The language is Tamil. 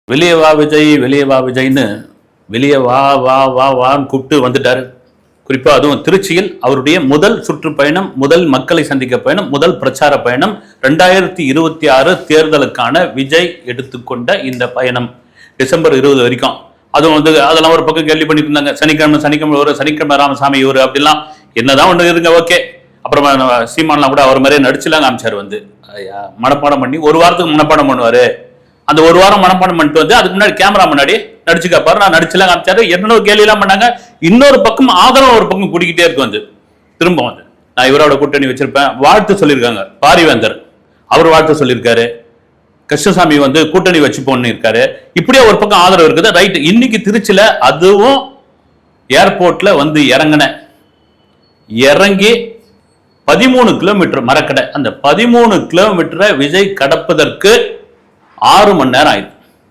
வெளியே வா விஜய், வெளியே வா விஜய்னு வெளியே வா வா வா வான்னு கூப்பிட்டு வந்துட்டாரு. குறிப்பா அதுவும் திருச்சியில் அவருடைய முதல் சுற்றுப்பயணம், முதல் மக்களை சந்திக்க பயணம், முதல் பிரச்சார பயணம், 2026 தேர்தலுக்கான விஜய் எடுத்துக்கொண்ட இந்த பயணம் டிசம்பர் 20 வரைக்கும். அதுவும் வந்து அதெல்லாம் ஒரு பக்கம் கேள்வி பண்ணிட்டு இருந்தாங்க. சனிக்கிழமை ஒரு சனிக்கிழமை ராமசாமி இவரு அப்படிலாம் என்னதான் ஒண்ணு இருங்க, ஓகே. அப்புறமா சீமான்லாம் கூட அவர் மாதிரியே நடிச்சுலாம் காமிச்சார். வந்து மனப்பாடம் பண்ணி ஒரு வாரத்துக்கு மனப்பாடம் பண்ணுவாரு. அந்த ஒரு வாரம் மனப்பாடம் பண்ணிட்டு வந்து அதுக்கு முன்னாடி கேமரா முன்னாடி நடிச்சு காப்பாரு. நான் நடிச்சுலாம் காமிச்சாரு. என்னோட கேள்வி எல்லாம் பண்ணாங்க. இன்னொரு பக்கம் ஆதரவு ஒரு பக்கம் குடிக்கிட்டே இருக்கு. வந்து திரும்ப வந்து நான் இவரோட கூட்டணி வச்சிருப்பேன் வாழ்த்து சொல்லியிருக்காங்க. பாரிவேந்தர் அவர் வாழ்த்து சொல்லியிருக்காரு. கிருஷ்ணசாமி வந்து கூட்டணி வச்சு போன்னு இருக்காரு. இப்படியே ஒரு பக்கம் ஆதரவு இருக்குது. ரைட். இன்னைக்கு திருச்சியில அதுவும் ஏர்போர்ட்ல வந்து இறங்கி 13 கிலோமீட்டர் மரக்கடை, அந்த 13 கிலோமீட்டரை விஜய் கடப்பதற்கு 6 மணி நேரம் ஆயிடுது.